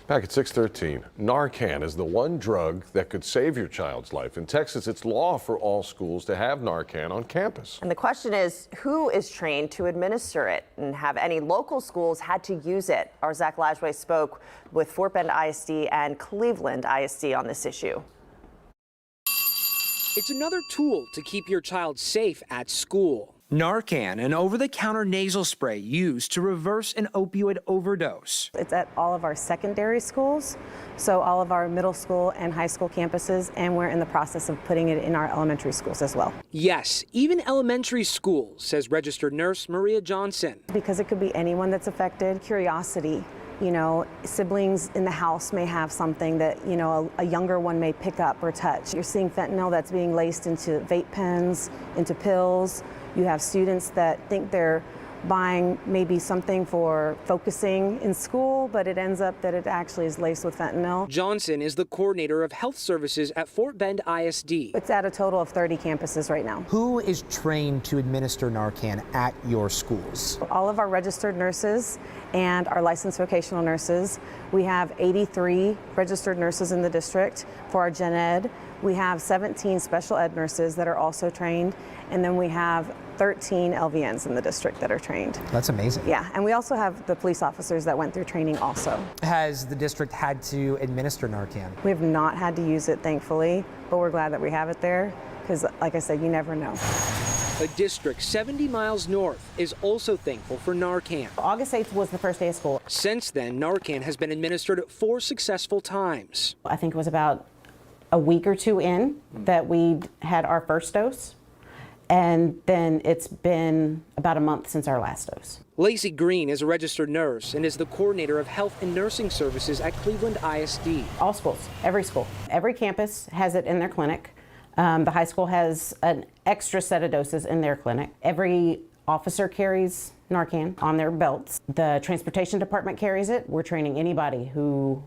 Back at 6:13, Narcan is the one drug that could save your child's life. In Texas, it's law for all schools to have Narcan on campus. And the question is, who is trained to administer it? And have any local schools had to use it? Our Zach Lajway spoke with Fort Bend ISD and Cleveland ISD on this issue. It's another tool to keep your child safe at school. Narcan, an over-the-counter nasal spray used to reverse an opioid overdose. It's at all of our secondary schools, so all of our middle school and high school campuses, and we're in the process of putting it in our elementary schools as well. Yes, even elementary schools, says registered nurse Maria Johnson. Because it could be anyone that's affected. Curiosity. You know, siblings in the house may have something that, you know, a younger one may pick up or touch. You're seeing fentanyl that's being laced into vape pens, into pills. You have students that think they're buying maybe something for focusing in school, but it ends up that it actually is laced with fentanyl. Johnson is the coordinator of health services at Fort Bend ISD. It's at a total of 30 campuses right now. Who is trained to administer Narcan at your schools? All of our registered nurses and our licensed vocational nurses. We have 83 registered nurses in the district for our gen ed. We have 17 special ed nurses that are also trained, and then we have 13 LVNs in the district that are trained. That's amazing. Yeah, and we also have the police officers that went through training also. Has the district had to administer Narcan? We have not had to use it, thankfully, but we're glad that we have it there because, like I said, you never know. A district 70 miles north is also thankful for Narcan. August 8th was the first day of school. Since then, Narcan has been administered 4 successful times. I think it was about a week or two in that we had our first dose. And then it's been about a month since our last dose. Lacey Green is a registered nurse and is the coordinator of health and nursing services at Cleveland ISD. All schools, every school. Every campus has it in their clinic. The high school has an extra set of doses in their clinic. Every officer carries Narcan on their belts. The transportation department carries it. We're training anybody who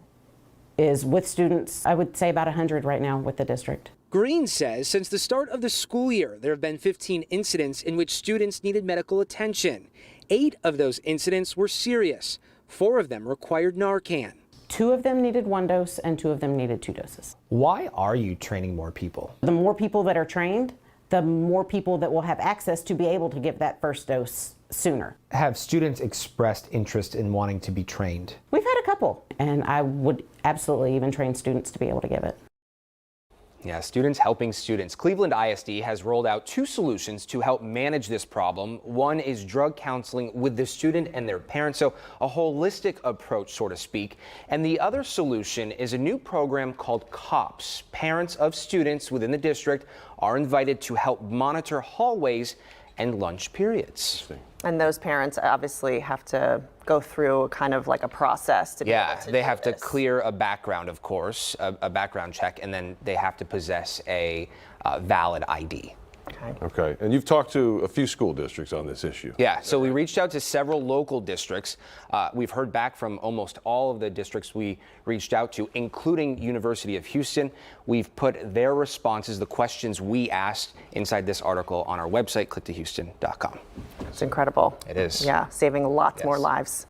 is with students. I would say about 100 right now with the district. Green says since the start of the school year, there have been 15 incidents in which students needed medical attention. 8 of those incidents were serious. 4 of them required Narcan. 2 of them needed 1 dose and 2 of them needed 2 doses. Why are you training more people? The more people that are trained, the more people that will have access to be able to give that first dose sooner. Have students expressed interest in wanting to be trained? We've had a couple, and I would absolutely even train students to be able to give it. Yeah, students helping students. Cleveland ISD has rolled out 2 solutions to help manage this problem. One is drug counseling with the student and their parents, so a holistic approach, so to speak. And the other solution is a new program called COPS. Parents of students within the district are invited to help monitor hallways and lunch periods. And those parents obviously have to go through kind of like a process to be able to they do have this. to clear a background, of course, a background check, and then they have to possess a valid ID. Okay, and you've talked to a few school districts on this issue. Yeah, so we reached out to several local districts. We've heard back from almost all of the districts we reached out to, including University of Houston. We've put their responses, the questions we asked, inside this article on our website, clicktohouston.com. It's incredible. It is. Yeah, saving lots more lives.